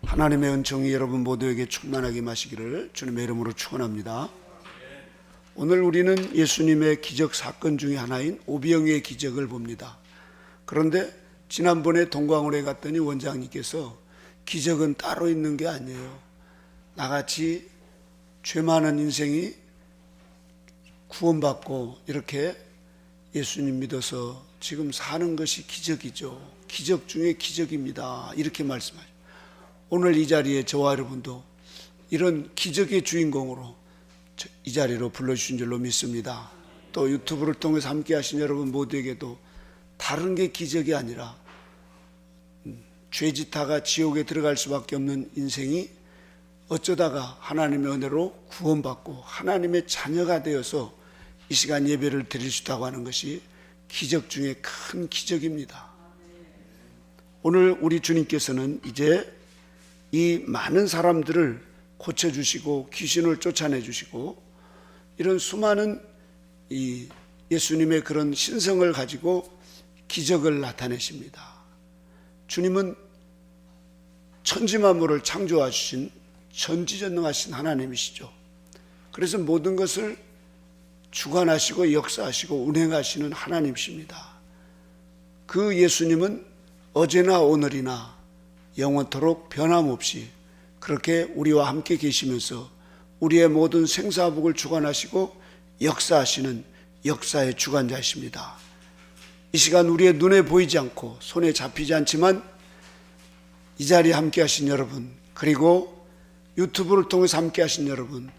하나님의 은총이 여러분 모두에게 충만하게 마시기를 주님의 이름으로 축원합니다. 오늘 우리는 예수님의 기적 사건 중에 하나인 오병이의 기적을 봅니다. 그런데 지난번에 동광울에 갔더니 원장님께서 기적은 따로 있는 게 아니에요. 나같이 죄 많은 인생이 구원받고 이렇게 예수님 믿어서 지금 사는 것이 기적이죠. 기적 중에 기적입니다. 이렇게 말씀하죠. 오늘 이 자리에 저와 여러분도 이런 기적의 주인공으로 이 자리로 불러주신 줄로 믿습니다. 또 유튜브를 통해서 함께 하신 여러분 모두에게도 다른 게 기적이 아니라 죄짓다가 지옥에 들어갈 수밖에 없는 인생이 어쩌다가 하나님의 은혜로 구원받고 하나님의 자녀가 되어서 이 시간 예배를 드릴 수 있다고 하는 것이 기적 중에 큰 기적입니다. 오늘 우리 주님께서는 이제 이 많은 사람들을 고쳐주시고 귀신을 쫓아내주시고 이런 수많은 이 예수님의 그런 신성을 가지고 기적을 나타내십니다. 주님은 천지만물을 창조하신 전지전능하신 하나님이시죠. 그래서 모든 것을 주관하시고 역사하시고 운행하시는 하나님이십니다. 그 예수님은 어제나 오늘이나 영원토록 변함없이 그렇게 우리와 함께 계시면서 우리의 모든 생사복을 주관하시고 역사하시는 역사의 주관자이십니다. 이 시간 우리의 눈에 보이지 않고 손에 잡히지 않지만 이 자리에 함께 하신 여러분, 그리고 유튜브를 통해서 함께 하신 여러분,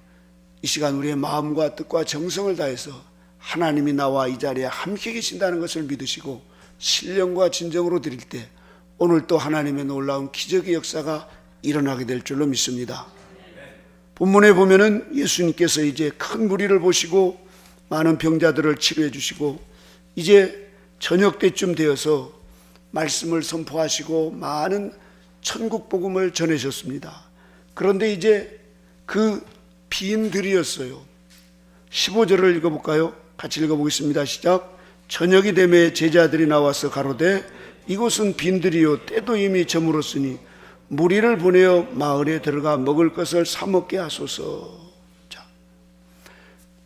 이 시간 우리의 마음과 뜻과 정성을 다해서 하나님이 나와 이 자리에 함께 계신다는 것을 믿으시고 신령과 진정으로 드릴 때 오늘 또 하나님의 놀라운 기적의 역사가 일어나게 될 줄로 믿습니다. 본문에 보면은 예수님께서 이제 큰 무리를 보시고 많은 병자들을 치료해 주시고 이제 저녁 때쯤 되어서 말씀을 선포하시고 많은 천국 복음을 전하셨습니다. 그런데 이제 그 빈 들이었어요. 15절을 읽어볼까요? 같이 읽어보겠습니다. 시작. 저녁이 되매 제자들이 나와서 가로되 이곳은 빈들이요 때도 이미 저물었으니 무리를 보내어 마을에 들어가 먹을 것을 사 먹게 하소서. 자,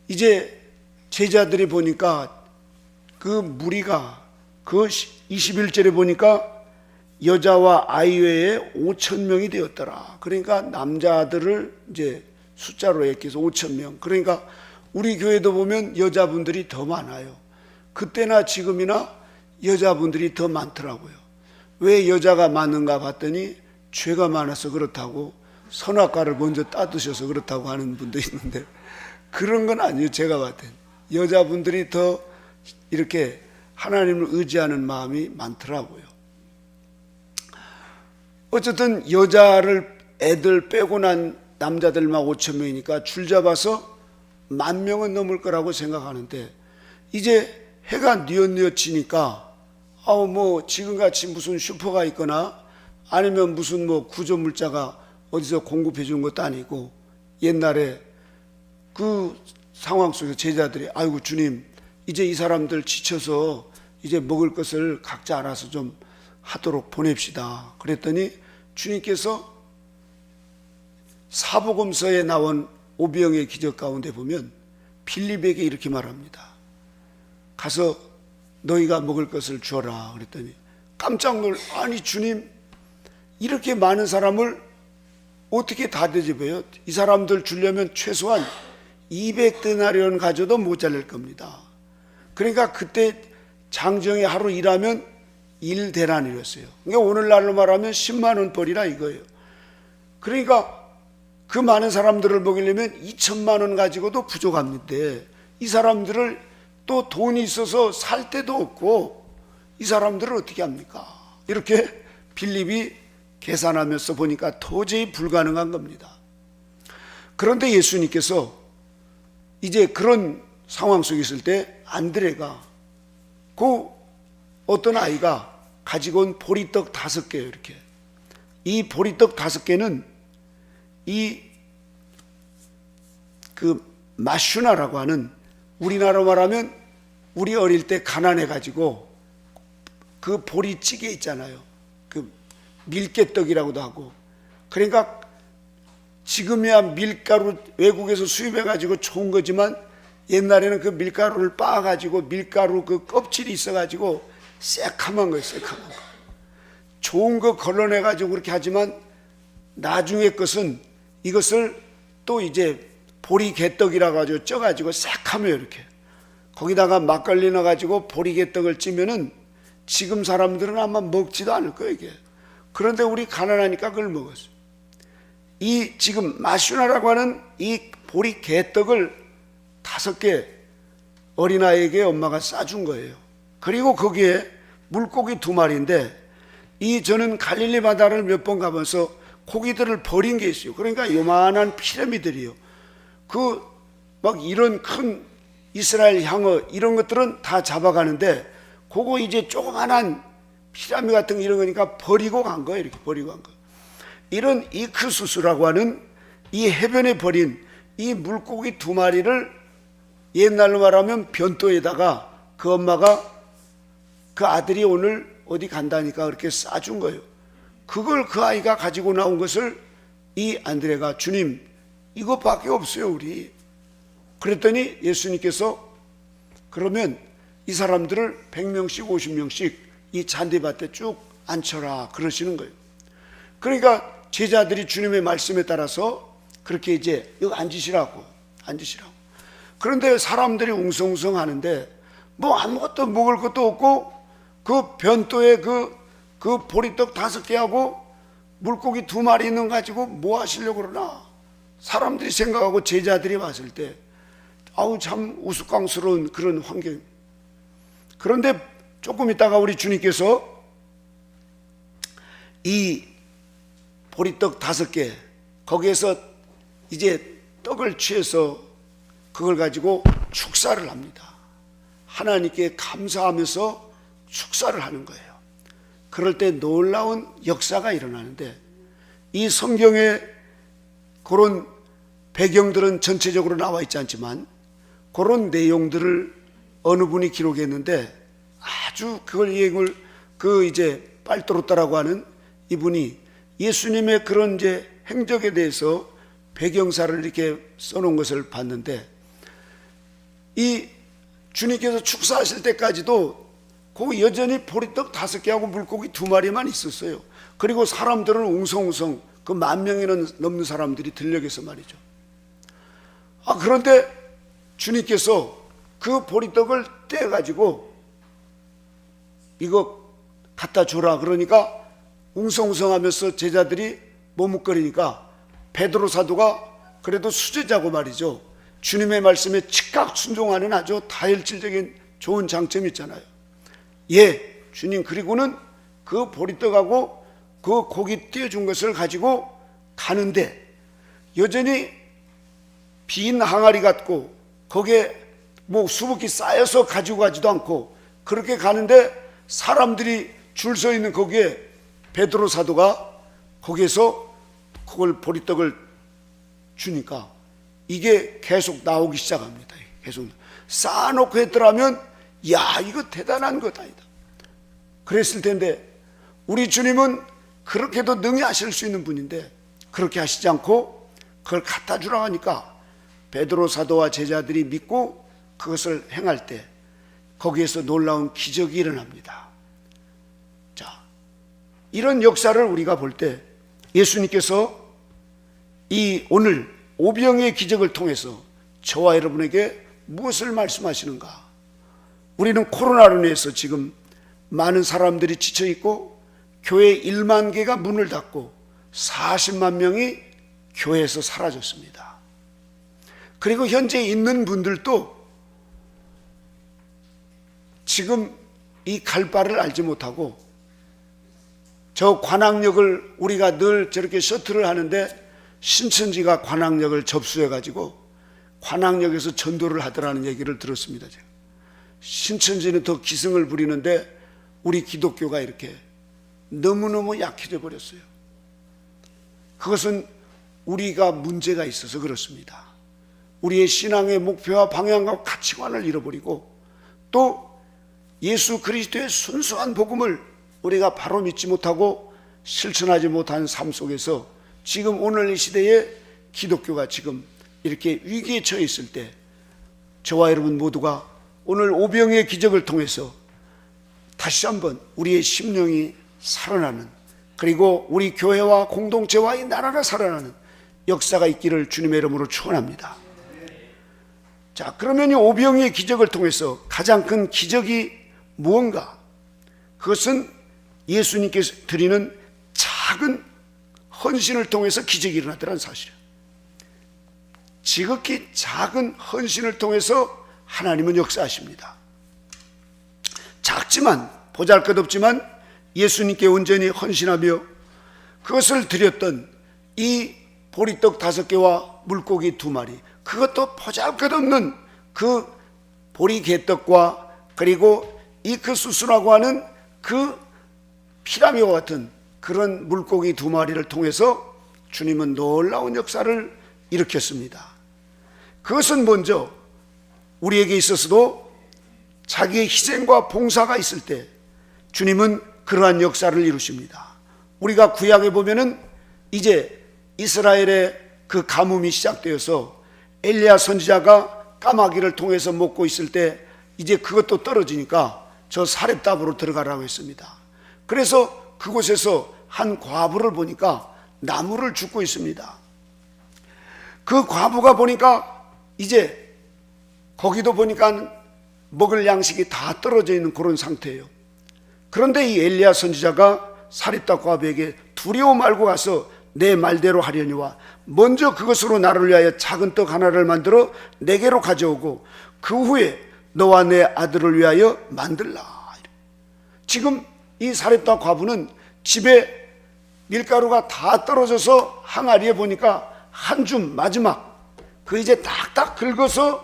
이제 제자들이 보니까 그 무리가 그 21절에 보니까 여자와 아이 외에 5,000명이 되었더라. 그러니까 남자들을 이제 숫자로 얘기해서 5,000명. 그러니까 우리 교회도 보면 여자분들이 더 많아요. 그때나 지금이나 여자분들이 더 많더라고요. 왜 여자가 많은가 봤더니 죄가 많아서 그렇다고 선악과를 먼저 따드셔서 그렇다고 하는 분도 있는데 그런 건 아니에요. 제가 봤을 땐 여자분들이 더 이렇게 하나님을 의지하는 마음이 많더라고요. 어쨌든 여자를 애들 빼고 난 남자들만 5,000명이니까 줄 잡아서 10,000명은 넘을 거라고 생각하는데 이제 해가 뉘엿뉘엿지니까 뭐 지금같이 무슨 슈퍼가 있거나 아니면 무슨 뭐 구조물자가 어디서 공급해 주는 것도 아니고 옛날에 그 상황 속에서 제자들이 아이고 주님 이제 이 사람들 지쳐서 이제 먹을 것을 각자 알아서 좀 하도록 보냅시다. 그랬더니 주님께서 사복음서에 나온 오병의 기적 가운데 보면 빌립에게 이렇게 말합니다. 가서 너희가 먹을 것을 주어라. 그랬더니 깜짝 놀라. 아니 주님 이렇게 많은 사람을 어떻게 다 대접해요? 이 사람들 주려면 최소한 200데나리온 가져도 모자랄 겁니다. 그러니까 그때 장정에 하루 일하면 1데나리온이었어요. 그러니까 오늘날로 말하면 10만 원 벌이라 이거예요. 그러니까 그 많은 사람들을 먹이려면 2천만 원 가지고도 부족합니다. 이 사람들을 또 돈이 있어서 살 데도 없고 이 사람들을 어떻게 합니까? 이렇게 빌립이 계산하면서 보니까 도저히 불가능한 겁니다. 그런데 예수님께서 이제 그런 상황 속에 있을 때 안드레가 그 어떤 아이가 가지고 온 보리떡 5개예요. 이렇게 이 보리떡 5개는 이 그 마슈나라고 하는 우리나라로 말하면 우리 어릴 때 가난해 가지고 그 보리찌개 있잖아요. 그 밀개떡이라고도 하고 그러니까 지금이야 밀가루 외국에서 수입해가지고 좋은 거지만 옛날에는 그 밀가루를 빻아가지고 밀가루 그 껍질이 있어가지고 새카만 거예요. 새카만 거. 좋은 거 걸러내가지고 그렇게 하지만 나중에 것은 이것을 또 이제 보리개떡이라고 하죠. 쪄가지고 새카매요. 이렇게 거기다가 막걸리 넣어가지고 보리개떡을 찌면은 지금 사람들은 아마 먹지도 않을 거예요 이게. 그런데 우리 가난하니까 그걸 먹었어요. 이 지금 마슈나라고 하는 이 보리개떡을 5개 어린아이에게 엄마가 싸준 거예요. 그리고 거기에 물고기 2마리인데 이 저는 갈릴리 바다를 몇 번 가면서 고기들을 버린 게 있어요. 그러니까 요만한 피라미들이요. 그 막 이런 큰 이스라엘 향어 이런 것들은 다 잡아가는데 그거 이제 조그만한 피라미 같은 거 이런 거니까 버리고 간 거예요. 이렇게 버리고 간 거. 이런 이크수스라고 하는 이 해변에 버린 이 물고기 2마리를 옛날로 말하면 변도에다가 그 엄마가 그 아들이 오늘 어디 간다니까 그렇게 싸준 거예요. 그걸 그 아이가 가지고 나온 것을 이 안드레가 주님 이것밖에 없어요 우리. 그랬더니 예수님께서 그러면 이 사람들을 100명씩 50명씩 이 잔디밭에 쭉 앉혀라 그러시는 거예요. 그러니까 제자들이 주님의 말씀에 따라서 그렇게 이제 여기 앉으시라고. 그런데 사람들이 웅성웅성 하는데 뭐 아무것도 먹을 것도 없고 그 변도에 그 보리떡 5개하고 물고기 2마리 있는 거 가지고 뭐 하시려고 그러나. 사람들이 생각하고 제자들이 봤을 때 아우 참 우스꽝스러운 그런 환경. 그런데 조금 있다가 우리 주님께서 이 보리떡 5개 거기에서 이제 떡을 취해서 그걸 가지고 축사를 합니다. 하나님께 감사하면서 축사를 하는 거예요. 그럴 때 놀라운 역사가 일어나는데 이 성경에 그런 배경들은 전체적으로 나와 있지 않지만 그런 내용들을 어느 분이 기록했는데 아주 그걸 얘기를 그 이제 빨도로따라고 하는 이분이 예수님의 그런 이제 행적에 대해서 배경사를 이렇게 써놓은 것을 봤는데 이 주님께서 축사하실 때까지도 그 여전히 보리떡 5개하고 물고기 2마리만 있었어요. 그리고 사람들은 웅성웅성 그 10,000명이나 넘는 사람들이 들녘에서 말이죠. 그런데 주님께서 그 보리떡을 떼가지고 이거 갖다 줘라 그러니까 웅성웅성하면서 제자들이 머뭇거리니까 베드로 사도가 그래도 수제자고 말이죠. 주님의 말씀에 즉각 순종하는 아주 다혈질적인 좋은 장점이 있잖아요. 예, 주님. 그리고는 그 보리떡하고 그 고기 띄워준 것을 가지고 가는데 여전히 빈 항아리 같고 거기에 뭐 수북히 쌓여서 가지고 가지도 않고 그렇게 가는데 사람들이 줄 서 있는 거기에 베드로 사도가 거기에서 그걸 보리떡을 주니까 이게 계속 나오기 시작합니다. 계속 쌓아놓고 했더라면 야 이거 대단한 것 아니다 그랬을 텐데 우리 주님은 그렇게도 능히 하실 수 있는 분인데 그렇게 하시지 않고 그걸 갖다 주라고 하니까 베드로 사도와 제자들이 믿고 그것을 행할 때 거기에서 놀라운 기적이 일어납니다. 자, 이런 역사를 우리가 볼 때 예수님께서 이 오늘 오병의 기적을 통해서 저와 여러분에게 무엇을 말씀하시는가? 우리는 코로나로 인해서 지금 많은 사람들이 지쳐있고 교회 1만 개가 문을 닫고 40만 명이 교회에서 사라졌습니다. 그리고 현재 있는 분들도 지금 이 갈 바를 알지 못하고 저 관악역을 우리가 늘 저렇게 셔틀을 하는데 신천지가 관악역을 접수해가지고 관악역에서 전도를 하더라는 얘기를 들었습니다. 제가. 신천지는 더 기승을 부리는데 우리 기독교가 이렇게 너무너무 약해져 버렸어요. 그것은 우리가 문제가 있어서 그렇습니다. 우리의 신앙의 목표와 방향과 가치관을 잃어버리고 또 예수 그리스도의 순수한 복음을 우리가 바로 믿지 못하고 실천하지 못한 삶 속에서 지금 오늘 이 시대에 기독교가 지금 이렇게 위기에 처해 있을 때 저와 여러분 모두가 오늘 오병이의 기적을 통해서 다시 한번 우리의 심령이 살아나는, 그리고 우리 교회와 공동체와 이 나라가 살아나는 역사가 있기를 주님의 이름으로 축원합니다. 자, 그러면 이 오병이의 기적을 통해서 가장 큰 기적이 무언가? 그것은 예수님께서 드리는 작은 헌신을 통해서 기적이 일어났다는 사실이에요. 지극히 작은 헌신을 통해서 하나님은 역사하십니다. 작지만, 보잘것없지만 예수님께 온전히 헌신하며 그것을 드렸던 이 보리떡 5개와 물고기 2마리, 그것도 보잘것없는 그 보리개떡과 그리고 이크수수라고 하는 그 피라미와 같은 그런 물고기 2마리를 통해서 주님은 놀라운 역사를 일으켰습니다. 그것은 먼저 우리에게 있어서도 자기의 희생과 봉사가 있을 때 주님은 그러한 역사를 이루십니다. 우리가 구약에 보면은 이제 이스라엘의 그 가뭄이 시작되어서 엘리야 선지자가 까마귀를 통해서 먹고 있을 때 이제 그것도 떨어지니까 저 사렙답으로 들어가라고 했습니다. 그래서 그곳에서 한 과부를 보니까 나무를 줍고 있습니다. 그 과부가 보니까 이제 거기도 보니까 먹을 양식이 다 떨어져 있는 그런 상태예요. 그런데 이 엘리야 선지자가 사렙답 과부에게 두려워 말고 가서 내 말대로 하려니와 먼저 그것으로 나를 위하여 작은 떡 하나를 만들어 내게로 가져오고 그 후에 너와 내 아들을 위하여 만들라. 지금 이 사렙답 과부는 집에 밀가루가 다 떨어져서 항아리에 보니까 한 줌 마지막 그 이제 딱딱 긁어서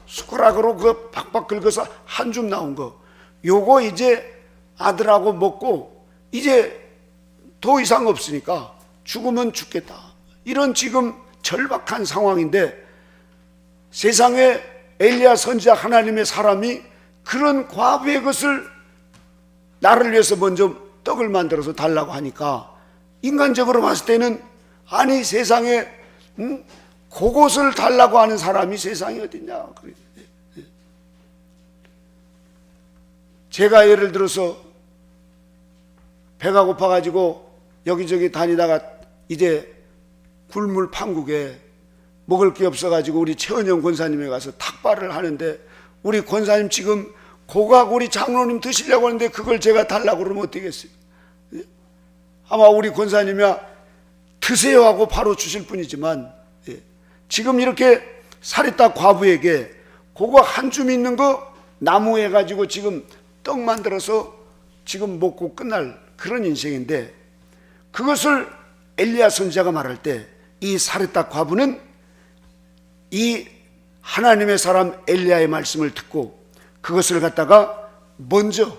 숟가락으로 그 박박 긁어서 한 줌 나온 거, 요거 이제 아들하고 먹고 이제 더 이상 없으니까 죽으면 죽겠다, 이런 지금 절박한 상황인데 세상에 엘리야 선지자 하나님의 사람이 그런 과부의 것을 나를 위해서 먼저 떡을 만들어서 달라고 하니까 인간적으로 봤을 때는 아니 세상에 그것을 달라고 하는 사람이 세상에 어딨냐. 제가 예를 들어서 배가 고파가지고 여기저기 다니다가 이제 굴물 판국에 먹을 게 없어가지고 우리 최은영 권사님에 가서 탁발을 하는데 우리 권사님 지금 고각 우리 장로님 드시려고 하는데 그걸 제가 달라고 그러면 어떻겠어요? 아마 우리 권사님이야 드세요 하고 바로 주실 분이지만 지금 이렇게 사립답 과부에게 그거 한 줌 있는 거 나무에 가지고 지금 떡 만들어서 지금 먹고 끝날 그런 인생인데 그것을 엘리야 선지자가 말할 때 이 사렙답 과부는 이 하나님의 사람 엘리야의 말씀을 듣고 그것을 갖다가 먼저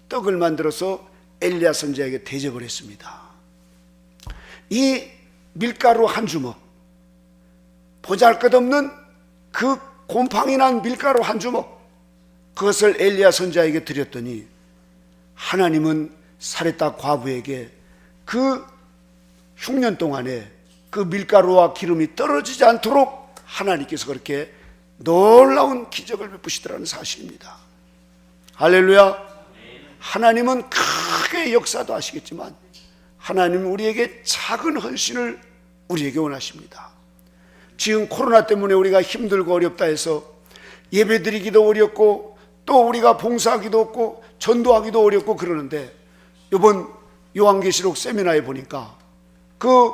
떡을 만들어서 엘리야 선지자에게 대접을 했습니다. 이 밀가루 한 주먹, 보잘것없는 그 곰팡이 난 밀가루 한 주먹, 그것을 엘리야 선지자에게 드렸더니 하나님은 사렙답 과부에게 그 흉년 동안에 그 밀가루와 기름이 떨어지지 않도록 하나님께서 그렇게 놀라운 기적을 베푸시더라는 사실입니다. 할렐루야. 하나님은 크게 역사도 하시겠지만 하나님은 우리에게 작은 헌신을 우리에게 원하십니다. 지금 코로나 때문에 우리가 힘들고 어렵다 해서 예배드리기도 어렵고 또 우리가 봉사하기도 없고 전도하기도 어렵고 그러는데 이번 요한계시록 세미나에 보니까 그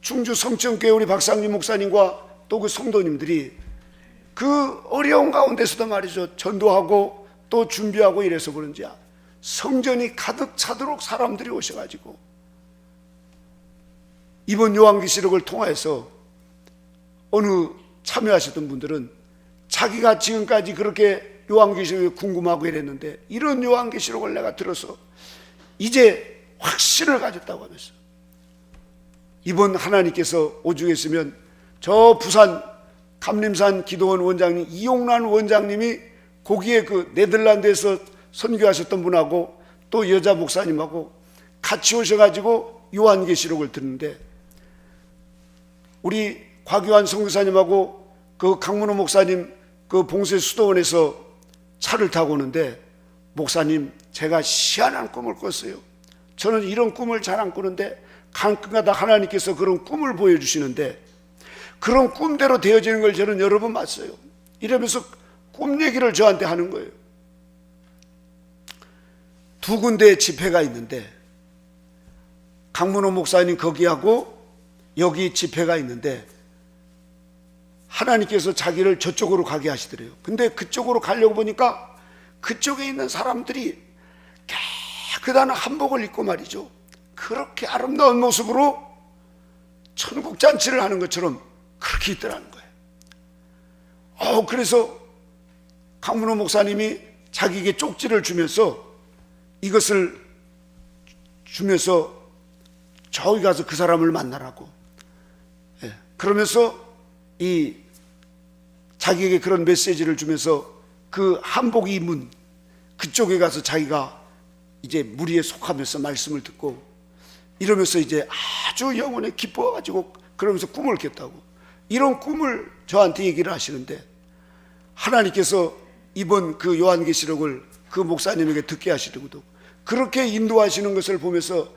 충주 성천교회 우리 박상림 목사님과 또 그 성도님들이 그 어려운 가운데서도 말이죠, 전도하고 또 준비하고 이래서 그런지 성전이 가득 차도록 사람들이 오셔가지고 이번 요한계시록을 통해서 어느 참여하셨던 분들은 자기가 지금까지 그렇게 요한계시록이 궁금하고 이랬는데 이런 요한계시록을 내가 들어서 이제 확신을 가졌다고 하면서 이번 하나님께서 오죽했으면 저 부산 감림산 기도원 원장님 이용란 원장님이 거기에 그 네덜란드에서 선교하셨던 분하고 또 여자 목사님하고 같이 오셔가지고 요한계시록을 듣는데 우리 곽유한 선교사님하고 그 강문호 목사님 그 봉쇄 수도원에서 차를 타고 오는데, 목사님, 제가 희한한 꿈을 꿨어요. 저는 이런 꿈을 잘 안 꾸는데 가끔가다 하나님께서 그런 꿈을 보여주시는데 그런 꿈대로 되어지는 걸 저는 여러 번 봤어요. 이러면서 꿈 얘기를 저한테 하는 거예요. 두 군데의 집회가 있는데 강문호 목사님 거기하고 여기 집회가 있는데 하나님께서 자기를 저쪽으로 가게 하시더래요. 근데 그쪽으로 가려고 보니까 그쪽에 있는 사람들이 깨끗한 한복을 입고 말이죠, 그렇게 아름다운 모습으로 천국 잔치를 하는 것처럼 그렇게 있더라는 거예요. 그래서 강문호 목사님이 자기에게 쪽지를 주면서 이것을 주면서 저기 가서 그 사람을 만나라고, 그러면서 이 자기에게 그런 메시지를 주면서 그 한복 입은 그쪽에 가서 자기가 이제 무리에 속하면서 말씀을 듣고 이러면서 이제 아주 영혼에 기뻐가지고 그러면서 꿈을 꿨다고, 이런 꿈을 저한테 얘기를 하시는데 하나님께서 이번 그 요한계시록을 그 목사님에게 듣게 하시려고도 그렇게 인도하시는 것을 보면서,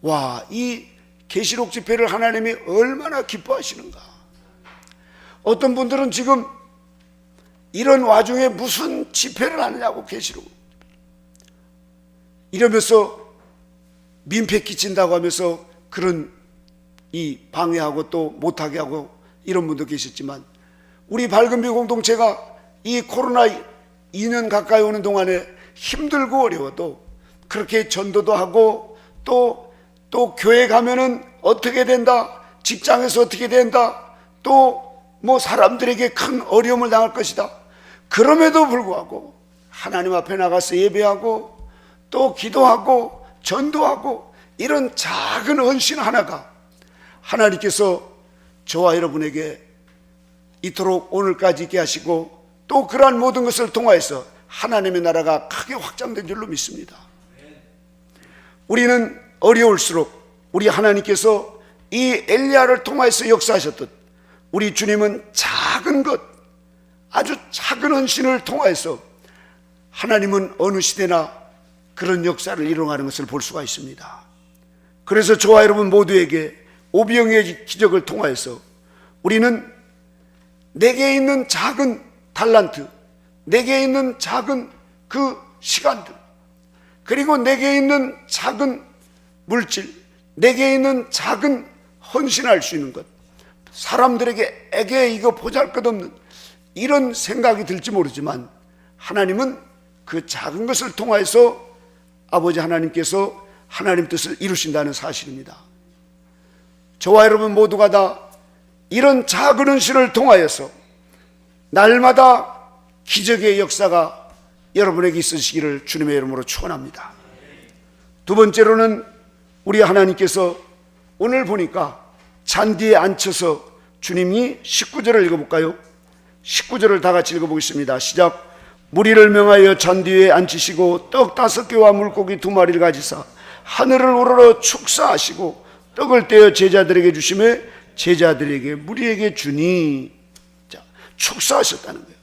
와, 이 계시록 집회를 하나님이 얼마나 기뻐하시는가. 어떤 분들은 지금 이런 와중에 무슨 집회를 하느냐고, 계시록 이러면서 민폐 끼친다고 하면서 그런 이 방해하고 또 못하게 하고 이런 분도 계셨지만, 우리 밝은빛 공동체가 이 코로나 2년 가까이 오는 동안에 힘들고 어려워도 그렇게 전도도 하고 또 교회 가면은 어떻게 된다, 직장에서 어떻게 된다, 또 뭐 사람들에게 큰 어려움을 당할 것이다, 그럼에도 불구하고 하나님 앞에 나가서 예배하고 또 기도하고 전도하고 이런 작은 헌신 하나가 하나님께서 저와 여러분에게 이토록 오늘까지 있게 하시고 또 그러한 모든 것을 통하여서 하나님의 나라가 크게 확장된 줄로 믿습니다. 우리는 어려울수록 우리 하나님께서 이 엘리야를 통하여서 역사하셨듯 우리 주님은 작은 것, 아주 작은 헌신을 통하여서 하나님은 어느 시대나 그런 역사를 일어나는 것을 볼 수가 있습니다. 그래서 저와 여러분 모두에게 오병이의 기적을 통하여서 우리는 내게 있는 작은 달란트, 내게 있는 작은 그 시간들, 그리고 내게 있는 작은 물질, 내게 있는 작은 헌신할 수 있는 것, 사람들에게 이거 보잘것없는 이런 생각이 들지 모르지만 하나님은 그 작은 것을 통하여서 아버지 하나님께서 하나님 뜻을 이루신다는 사실입니다. 저와 여러분 모두가 다 이런 작은 헌신을 통하여서 날마다 기적의 역사가 여러분에게 있으시기를 주님의 이름으로 축원합니다. 두 번째로는 우리 하나님께서 오늘 보니까 잔디에 앉혀서 주님이 19절을 읽어볼까요? 19절을 다 같이 읽어보겠습니다. 시작. 무리를 명하여 잔디 위에 앉히시고 떡 5개와 물고기 2마리를 가지사 하늘을 우러러 축사하시고 떡을 떼어 제자들에게 주시매 제자들에게 무리에게 주니. 자, 축사하셨다는 거예요.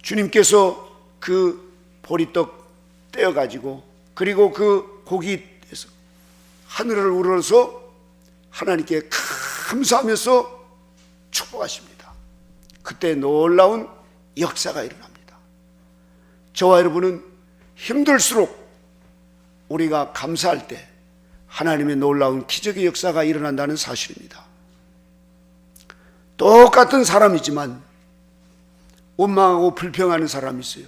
주님께서 그 보리떡 떼어가지고 그리고 그 고기에서 하늘을 우러러서 하나님께 감사하면서 축복하십니다. 그때 놀라운 역사가 일어납니다. 저와 여러분은 힘들수록 우리가 감사할 때 하나님의 놀라운 기적의 역사가 일어난다는 사실입니다. 똑같은 사람이지만 원망하고 불평하는 사람이 있어요.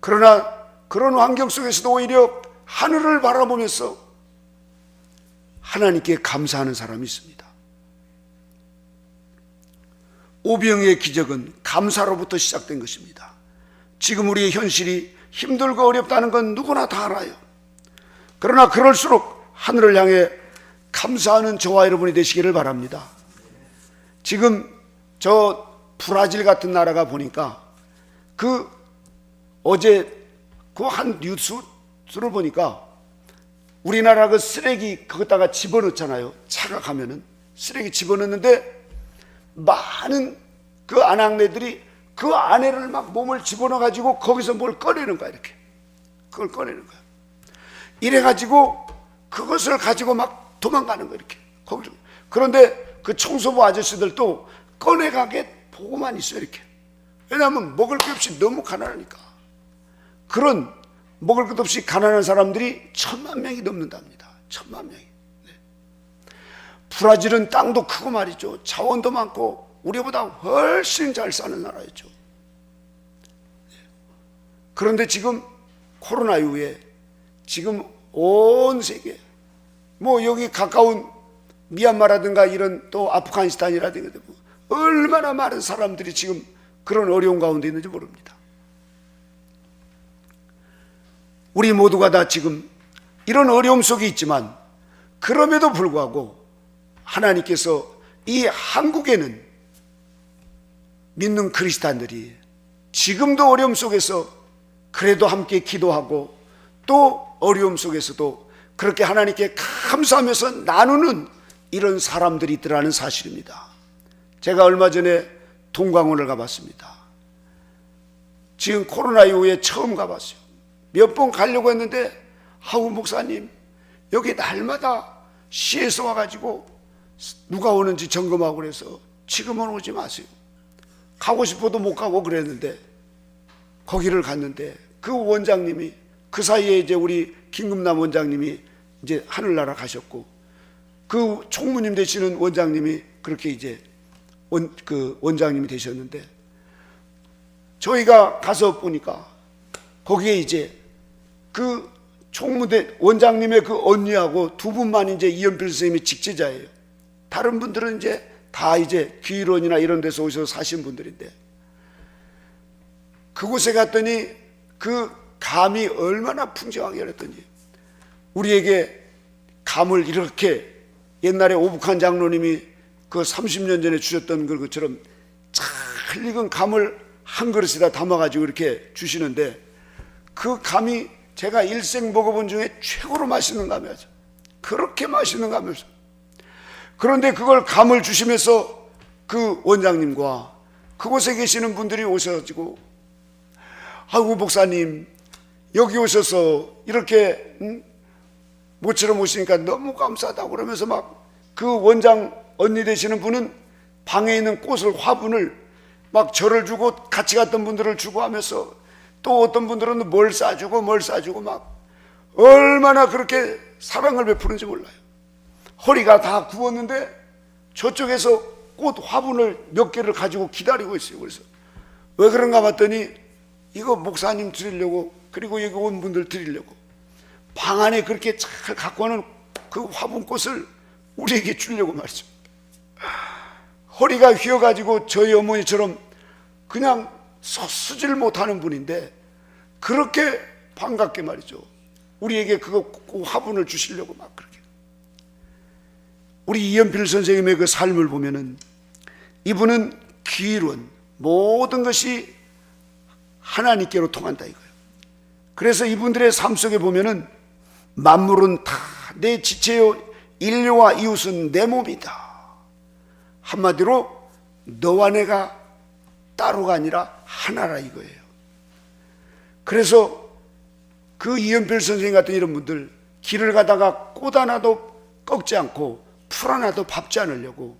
그러나 그런 환경 속에서도 오히려 하늘을 바라보면서 하나님께 감사하는 사람이 있습니다. 오병이의 기적은 감사로부터 시작된 것입니다. 지금 우리의 현실이 힘들고 어렵다는 건 누구나 다 알아요. 그러나 그럴수록 하늘을 향해 감사하는 저와 여러분이 되시기를 바랍니다. 지금 저 브라질 같은 나라가 보니까 어제 그 한 뉴스를 보니까 우리나라 그 쓰레기 거기다가 집어넣잖아요. 차가 가면은 쓰레기 집어넣는데 많은 그 아낙네들이 그 안에를 막 몸을 집어넣어 가지고 거기서 뭘 꺼내는 거야. 이렇게 그걸 꺼내는 거야. 이래 가지고 그것을 가지고 막 도망가는 거야. 이렇게 거기로. 그런데 그 청소부 아저씨들도 꺼내가게 보고만 있어요. 이렇게. 왜냐하면 먹을 게 없이 너무 가난하니까. 그런 먹을 것 없이 가난한 사람들이 1,000만 명이 넘는답니다. 1,000만 명이. 네. 브라질은 땅도 크고 말이죠. 자원도 많고 우리보다 훨씬 잘 사는 나라였죠. 네. 그런데 지금 코로나 이후에 지금 온 세계, 뭐 여기 가까운 미얀마라든가 이런 또 아프가니스탄이라든가 얼마나 많은 사람들이 지금 그런 어려운 가운데 있는지 모릅니다. 우리 모두가 다 지금 이런 어려움 속에 있지만 그럼에도 불구하고 하나님께서 이 한국에는 믿는 그리스도인들이 지금도 어려움 속에서 그래도 함께 기도하고 또 어려움 속에서도 그렇게 하나님께 감사하면서 나누는 이런 사람들이 있더라는 사실입니다. 제가 얼마 전에 동광원을 가봤습니다. 지금 코로나 이후에 처음 가봤어요. 몇 번 가려고 했는데 하우 목사님 여기 날마다 시에서 와가지고 누가 오는지 점검하고 그래서 지금은 오지 마세요. 가고 싶어도 못 가고 그랬는데 거기를 갔는데 그 원장님이 그 사이에 이제 우리 김금남 원장님이 이제 하늘나라 가셨고 그 총무님 되시는 원장님이 그렇게 이제 원장님이 되셨는데 저희가 가서 보니까 거기에 이제 그 총무대 원장님의 그 언니하고 두 분만 이제 이연필 선생님이 직제자예요. 다른 분들은 이제 다 이제 귀일원이나 이런 데서 오셔서 사신 분들인데 그곳에 갔더니 그 감이 얼마나 풍성하게 그랬더니 우리에게 감을 이렇게 옛날에 오북한 장로님이 그 30년 전에 주셨던 것처럼 잘 익은 감을 한 그릇에다 담아가지고 이렇게 주시는데 그 감이 제가 일생 먹어본 중에 최고로 맛있는 감이었죠. 그렇게 맛있는 감이었어요. 그런데 그걸 감을 주시면서 그 원장님과 그곳에 계시는 분들이 오셔가지고 아이고 목사님 여기 오셔서 이렇게 모처럼 오시니까 너무 감사하다고 그러면서 막 그 원장 언니 되시는 분은 방에 있는 꽃을 화분을 막 저를 주고 같이 갔던 분들을 주고 하면서 또 어떤 분들은 뭘 싸주고 막 얼마나 그렇게 사랑을 베푸는지 몰라요. 허리가 다 구웠는데 저쪽에서 꽃 화분을 몇 개를 가지고 기다리고 있어요. 그래서 왜 그런가 봤더니 이거 목사님 드리려고 그리고 여기 온 분들 드리려고 방 안에 그렇게 잘 갖고 오는 그 화분꽃을 우리에게 주려고 말이죠. 허리가 휘어가지고 저희 어머니처럼 그냥 서쓰질 못하는 분인데 그렇게 반갑게 말이죠. 우리에게 그 화분을 주시려고 막 그렇게. 우리 이연필 선생님의 그 삶을 보면은 이분은 귀일원 모든 것이 하나님께로 통한다 이거예요. 그래서 이분들의 삶 속에 보면은 만물은 다 내 지체요 인류와 이웃은 내 몸이다. 한마디로 너와 내가 따로가 아니라 하나라 이거예요. 그래서 그 이연필 선생님 같은 이런 분들 길을 가다가 꽃 하나도 꺾지 않고 풀 하나도 밟지 않으려고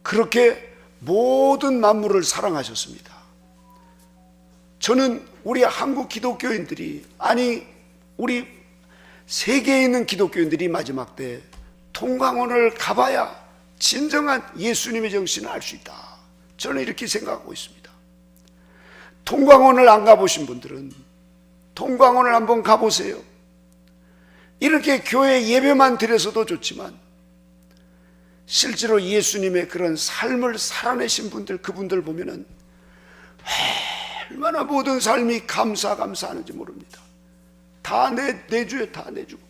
그렇게 모든 만물을 사랑하셨습니다. 저는 우리 한국 기독교인들이 아니 우리 세계에 있는 기독교인들이 마지막 때 통광원을 가봐야 진정한 예수님의 정신을 알 수 있다. 저는 이렇게 생각하고 있습니다. 통광원을 안 가보신 분들은 통광원을 한번 가보세요. 이렇게 교회 예배만 드려서도 좋지만 실제로 예수님의 그런 삶을 살아내신 분들 그분들 보면은 얼마나 모든 삶이 감사하는지 모릅니다. 다 내줘요. 다 내주고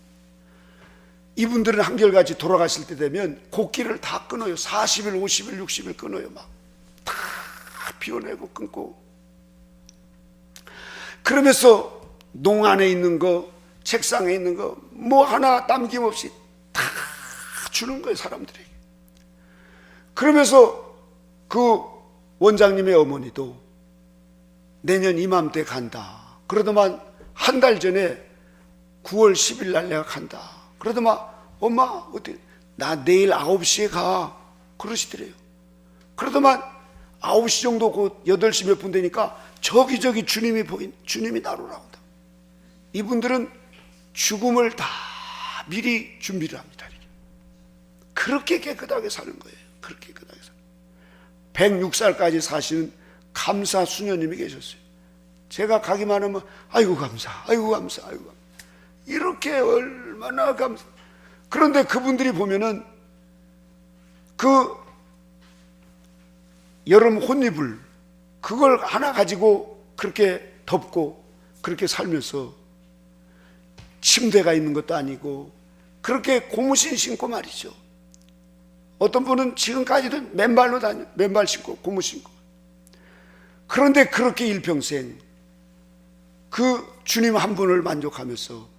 이분들은 한결같이 돌아가실 때 되면 곡기를 다 끊어요. 40일 50일 60일 끊어요. 막 다 비워내고 끊고 그러면서 농안에 있는 거 책상에 있는 거 뭐 하나 남김없이 다 주는 거예요. 사람들에게. 그러면서 그 원장님의 어머니도 내년 이맘때 간다. 그러더만 한 달 전에 9월 10일 날 내가 간다. 그러더만 엄마 어떻게 나 내일 9시에 가 그러시더래요. 그러더만 9시 정도 곧 8시 몇 분 되니까 저기 주님이 나로 나온다. 이분들은 죽음을 다 미리 준비를 합니다. 그렇게 깨끗하게 사는 거예요. 그렇게 깨끗하게 사는 106살까지 사시는 감사 수녀님이 계셨어요. 제가 가기만 하면 아이고 감사, 아이고 감사, 아이고 감사. 이렇게 얼마나 감사. 그런데 그분들이 보면은 그 여름 혼이불 그걸 하나 가지고 그렇게 덮고 그렇게 살면서 침대가 있는 것도 아니고 그렇게 고무신 신고 말이죠. 어떤 분은 지금까지도 맨발로 다녀, 맨발 신고 고무 신고. 그런데 그렇게 일평생 그 주님 한 분을 만족하면서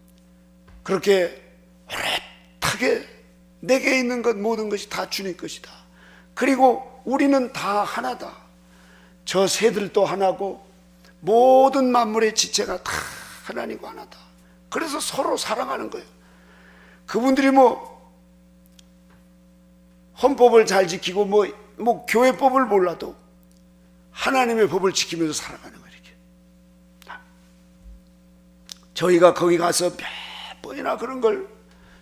그렇게 오랫하게 내게 있는 것 모든 것이 다 주님 것이다. 그리고 우리는 다 하나다. 저 새들도 하나고 모든 만물의 지체가 다 하나님과 하나다. 그래서 서로 사랑하는 거예요. 그분들이 헌법을 잘 지키고 교회법을 몰라도 하나님의 법을 지키면서 살아가는 거예요. 이렇게. 저희가 거기 가서 몇 번이나 그런 걸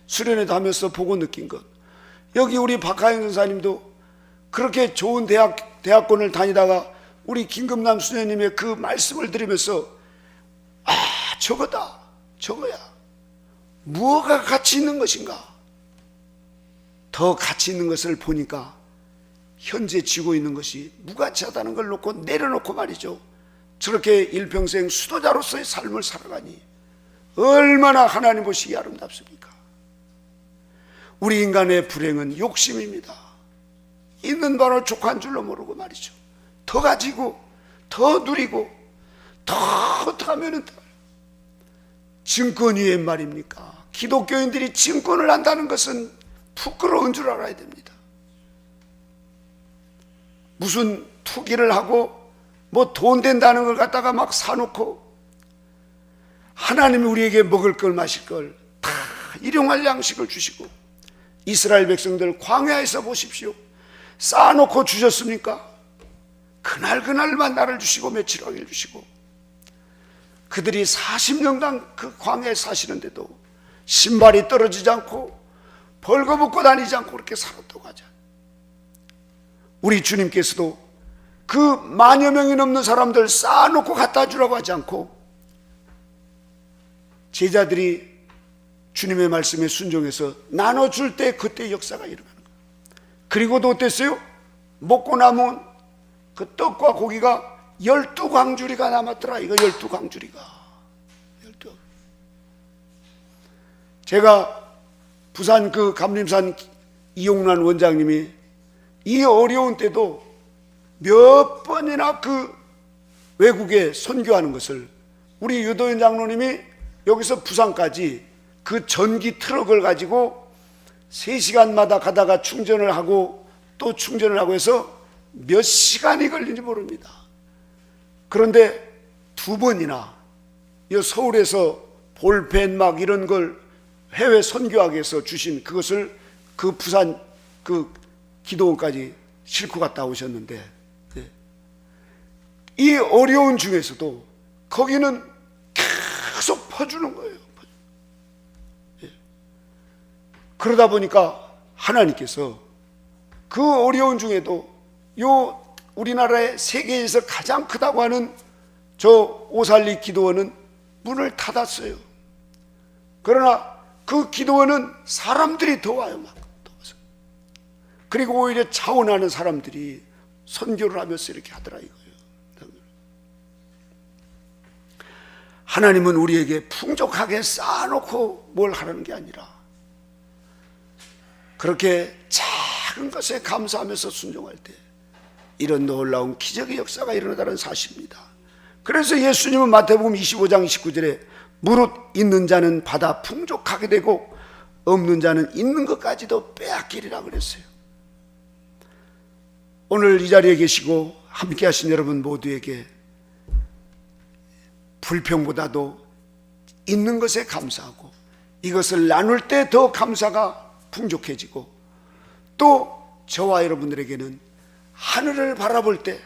수련회도 하면서 보고 느낀 것. 여기 우리 박하영 선사님도 그렇게 좋은 대학원을 다니다가 우리 김금남 수녀님의 그 말씀을 들으면서 저거다, 저거야. 무엇가 가치 있는 것인가? 더 가치 있는 것을 보니까 현재 지고 있는 것이 무가치하다는 걸 놓고 내려놓고 말이죠. 저렇게 일평생 수도자로서의 삶을 살아가니 얼마나 하나님 보시기에 아름답습니까? 우리 인간의 불행은 욕심입니다. 있는 바로 족한 줄로 모르고 말이죠. 더 가지고 더 누리고 더 하면은 증권위엔 말입니까? 기독교인들이 증권을 한다는 것은 부끄러운 줄 알아야 됩니다. 무슨 투기를 하고 돈 된다는 걸 갖다가 막 사놓고 하나님이 우리에게 먹을 걸 마실 걸 다 일용할 양식을 주시고 이스라엘 백성들 광야에서 보십시오. 쌓아놓고 주셨습니까? 그날만 날을 주시고 며칠 하길 주시고 그들이 40년간 그 광야에 사시는데도 신발이 떨어지지 않고 벌거벗고 다니지 않고 그렇게 살았다고 하자. 우리 주님께서도 그 만여 명이 넘는 사람들 쌓아놓고 갖다 주라고 하지 않고 제자들이 주님의 말씀에 순종해서 나눠줄 때 그때 역사가 일어나는 거예요. 그리고도 어땠어요? 먹고 남은 그 떡과 고기가 12광주리가 남았더라. 이거 12광주리가. 제가 부산 그 감림산 이용란 원장님이 이 어려운 때도 몇 번이나 그 외국에 선교하는 것을 우리 유도현 장로님이 여기서 부산까지 그 전기 트럭을 가지고 3시간마다 가다가 충전을 하고 또 충전을 하고 해서 몇 시간이 걸린지 모릅니다. 그런데 2번이나 서울에서 볼펜 막 이런 걸 해외 선교하기 위해서 주신 그것을 그 부산 그 기도원까지 싣고 갔다 오셨는데 이 어려운 중에서도 거기는 계속 퍼주는 거예요. 그러다 보니까 하나님께서 그 어려운 중에도 우리나라의 세계에서 가장 크다고 하는 저 오살리 기도원은 문을 닫았어요. 그러나 그 기도원은 사람들이 더 와요. 막 더워서. 그리고 오히려 자원하는 사람들이 선교를 하면서 이렇게 하더라 이거예요. 하나님은 우리에게 풍족하게 쌓아놓고 뭘 하라는 게 아니라 그렇게 작은 것에 감사하면서 순종할 때 이런 놀라운 기적의 역사가 일어나다는 사실입니다. 그래서 예수님은 마태복음 25장 29절에 무릇 있는 자는 받아 풍족하게 되고 없는 자는 있는 것까지도 빼앗기리라 그랬어요. 오늘 이 자리에 계시고 함께 하신 여러분 모두에게 불평보다도 있는 것에 감사하고 이것을 나눌 때 더 감사가 풍족해지고, 또 저와 여러분들에게는 하늘을 바라볼 때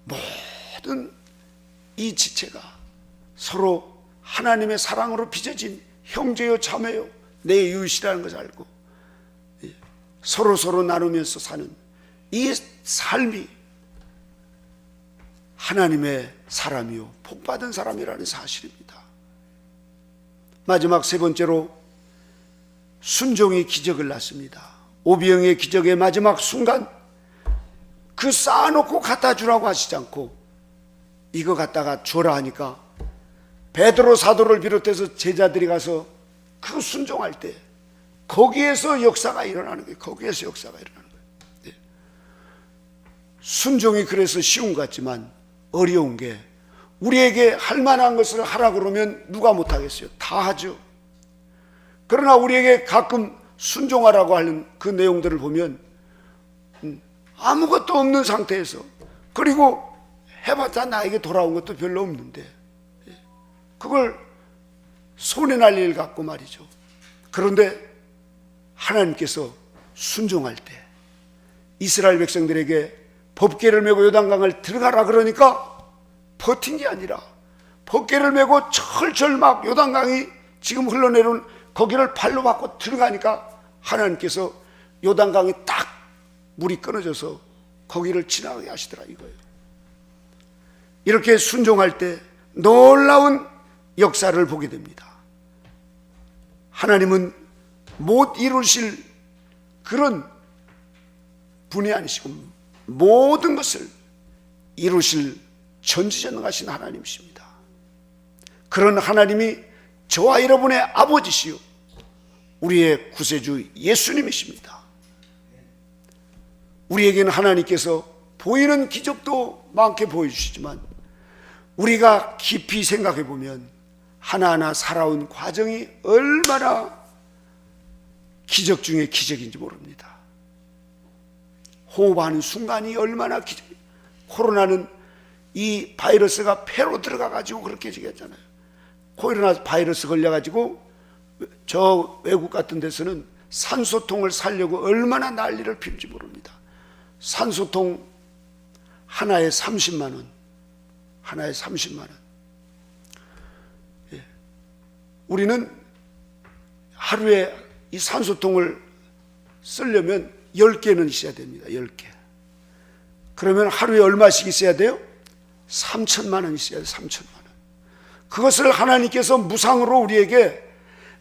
모든 이 지체가 서로 하나님의 사랑으로 빚어진 형제요 자매요 내 이웃이라는 것을 알고 서로 나누면서 사는 이 삶이 하나님의 사람이요 복받은 사람이라는 사실입니다. 마지막 세 번째로 순종이 기적을 낳습니다. 오병이의 기적의 마지막 순간 그 쌓아놓고 갖다 주라고 하시지 않고 이거 갖다가 줘라 하니까 베드로 사도를 비롯해서 제자들이 가서 그 순종할 때 거기에서 역사가 일어나는 거예요. 거기에서 역사가 일어나는 거예요. 네. 순종이 그래서 쉬운 것 같지만 어려운 게, 우리에게 할 만한 것을 하라 그러면 누가 못하겠어요? 다 하죠. 그러나 우리에게 가끔 순종하라고 하는 그 내용들을 보면 아무것도 없는 상태에서, 그리고 해봤자 나에게 돌아온 것도 별로 없는데 그걸 손에 날 일 같고 말이죠. 그런데 하나님께서 순종할 때 이스라엘 백성들에게 법궤를 메고 요단강을 들어가라 그러니까 버틴 게 아니라 법궤를 메고 철철 막 요단강이 지금 흘러내려온 거기를 발로 밟고 들어가니까 하나님께서 요단강이 딱 물이 끊어져서 거기를 지나가게 하시더라 이거예요. 이렇게 순종할 때 놀라운 역사를 보게 됩니다. 하나님은 못 이루실 그런 분이 아니시고 모든 것을 이루실 전지전능하신 하나님이십니다. 그런 하나님이 저와 여러분의 아버지시요 우리의 구세주 예수님이십니다. 우리에게는 하나님께서 보이는 기적도 많게 보여주시지만 우리가 깊이 생각해 보면 하나하나 살아온 과정이 얼마나 기적 중에 기적인지 모릅니다. 호흡하는 순간이 얼마나 기적. 코로나는 이 바이러스가 폐로 들어가 가지고 그렇게 지겠잖아요. 코로나 바이러스 걸려 가지고 저 외국 같은 데서는 산소통을 살려고 얼마나 난리를 피운지 모릅니다. 산소통 하나에 30만 원, 하나에 30만 원. 예. 우리는 하루에 이 산소통을 쓰려면 10개는 있어야 됩니다. 10개. 그러면 하루에 얼마씩 있어야 돼요? 3천만 원 있어야 돼요. 3천만 원. 그것을 하나님께서 무상으로 우리에게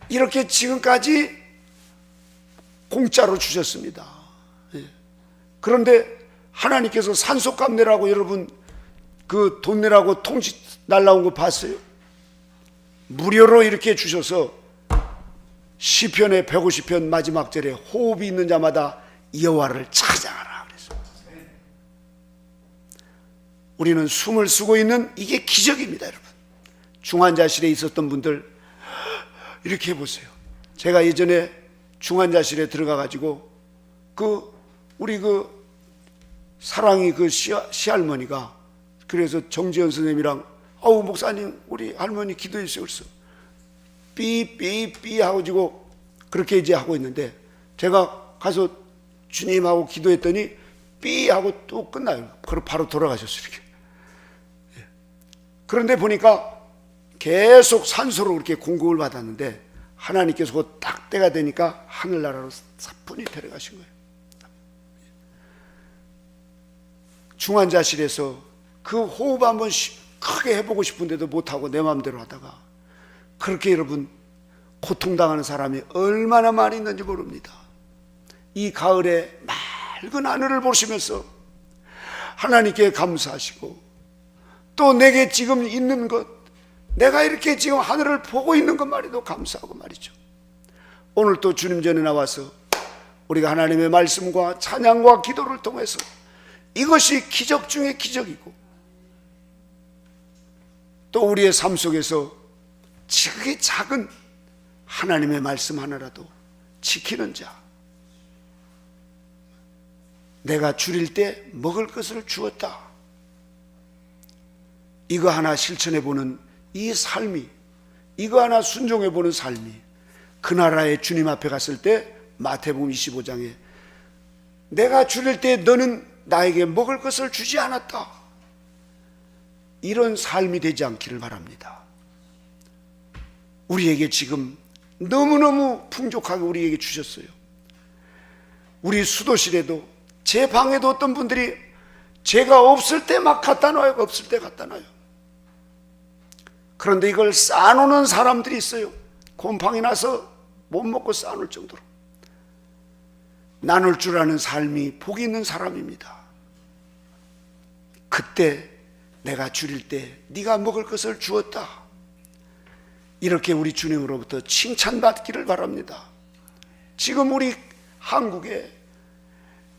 이렇게 지금까지 공짜로 주셨습니다. 예. 그런데 하나님께서 산소값 내라고 여러분 그 돈 내라고 통지 날라온 거 봤어요? 무료로 이렇게 주셔서 시편의 150편 마지막 절에 호흡이 있는 자마다 여호와를 찬양하라 그랬어요. 우리는 숨을 쉬고 있는 이게 기적입니다, 여러분. 중환자실에 있었던 분들 이렇게 해보세요. 제가 예전에 중환자실에 들어가 가지고 우리 사랑이 시할머니가 그래서 정지현 선생님이랑 목사님 우리 할머니 기도해 주세요. 그래서 삐삐삐 하고 그렇게 이제 하고 있는데 제가 가서 주님하고 기도했더니 삐 하고 또 끝나요. 그리고 바로 돌아가셨어요. 이렇게. 그런데 보니까 계속 산소로 그렇게 공급을 받았는데 하나님께서 그 딱 때가 되니까 하늘나라로 사뿐히 데려가신 거예요. 중환자실에서 그 호흡 한번 크게 해보고 싶은데도 못하고 내 마음대로 하다가 그렇게 여러분 고통당하는 사람이 얼마나 많이 있는지 모릅니다. 이 가을에 맑은 하늘을 보시면서 하나님께 감사하시고 또 내게 지금 있는 것, 내가 이렇게 지금 하늘을 보고 있는 것 말이도 감사하고 말이죠. 오늘 또 주님 전에 나와서 우리가 하나님의 말씀과 찬양과 기도를 통해서 이것이 기적 중에 기적이고 또 우리의 삶 속에서 지극히 작은 하나님의 말씀 하나라도 지키는 자, 내가 줄일 때 먹을 것을 주었다. 이거 하나 실천해보는 이 삶이, 이거 하나 순종해보는 삶이 그 나라의 주님 앞에 갔을 때 마태복음 25장에 내가 줄일 때 너는 나에게 먹을 것을 주지 않았다. 이런 삶이 되지 않기를 바랍니다. 우리에게 지금 너무너무 풍족하게 우리에게 주셨어요. 우리 수도실에도 제 방에도 어떤 분들이 제가 없을 때 막 갖다 놔요. 없을 때 갖다 놔요. 그런데 이걸 쌓아놓는 사람들이 있어요. 곰팡이 나서 못 먹고 쌓아놓을 정도로. 나눌 줄 아는 삶이 복이 있는 사람입니다. 그때 내가 줄일 때 네가 먹을 것을 주었다. 이렇게 우리 주님으로부터 칭찬받기를 바랍니다. 지금 우리 한국에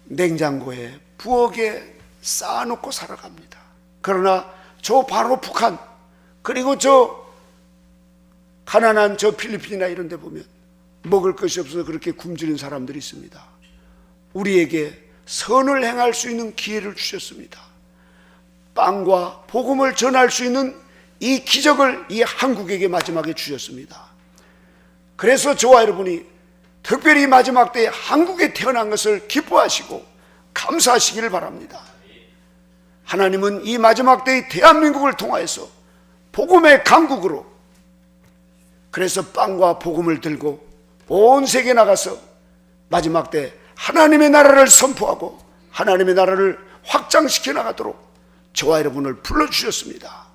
냉장고에 부엌에 쌓아놓고 살아갑니다. 그러나 저 바로 북한, 그리고 저 가난한 저 필리핀이나 이런 데 보면 먹을 것이 없어서 그렇게 굶주린 사람들이 있습니다. 우리에게 선을 행할 수 있는 기회를 주셨습니다. 빵과 복음을 전할 수 있는 이 기적을 이 한국에게 마지막에 주셨습니다. 그래서 저와 여러분이 특별히 마지막 때에 한국에 태어난 것을 기뻐하시고 감사하시기를 바랍니다. 하나님은 이 마지막 때의 대한민국을 통하여서 복음의 강국으로, 그래서 빵과 복음을 들고 온 세계에 나가서 마지막 때 하나님의 나라를 선포하고 하나님의 나라를 확장시켜 나가도록 저와 여러분을 불러주셨습니다.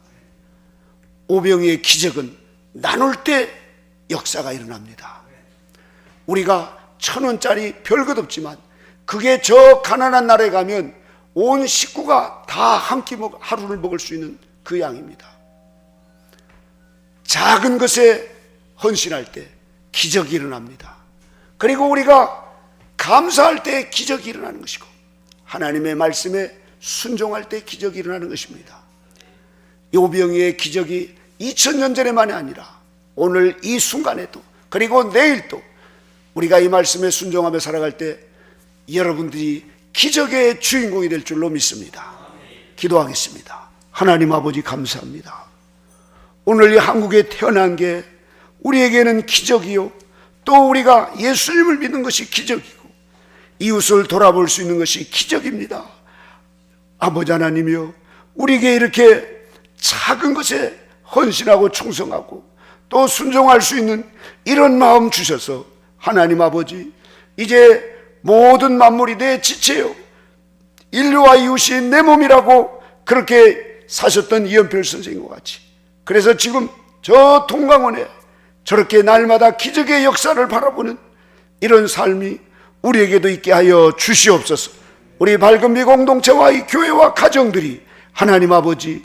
오병이의 기적은 나눌 때 역사가 일어납니다. 우리가 1,000원짜리 별것 없지만 그게 저 가난한 나라에 가면 온 식구가 다 한 끼 하루를 먹을 수 있는 그 양입니다. 작은 것에 헌신할 때 기적이 일어납니다. 그리고 우리가 감사할 때 기적이 일어나는 것이고 하나님의 말씀에 순종할 때 기적이 일어나는 것입니다. 오병이의 기적이 2000년 전에만이 아니라 오늘 이 순간에도, 그리고 내일도 우리가 이 말씀에 순종하며 살아갈 때 여러분들이 기적의 주인공이 될 줄로 믿습니다. 기도하겠습니다. 하나님 아버지 감사합니다. 오늘 이 한국에 태어난 게 우리에게는 기적이요, 또 우리가 예수님을 믿는 것이 기적이고 이웃을 돌아볼 수 있는 것이 기적입니다. 아버지 하나님이요, 우리에게 이렇게 작은 것에 헌신하고 충성하고 또 순종할 수 있는 이런 마음 주셔서 하나님 아버지, 이제 모든 만물이 내 지체요, 인류와 이웃이 내 몸이라고 그렇게 사셨던 이연필 선생님과 같이, 그래서 지금 저 동강원에 저렇게 날마다 기적의 역사를 바라보는 이런 삶이 우리에게도 있게 하여 주시옵소서. 우리 밝은비 공동체와 이 교회와 가정들이 하나님 아버지,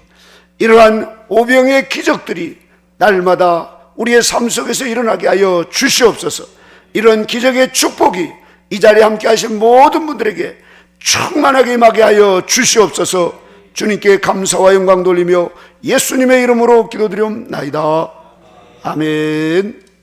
이러한 오병의 기적들이 날마다 우리의 삶 속에서 일어나게 하여 주시옵소서. 이런 기적의 축복이 이 자리에 함께 하신 모든 분들에게 충만하게 임하게 하여 주시옵소서. 주님께 감사와 영광 돌리며 예수님의 이름으로 기도드리옵나이다. 아멘.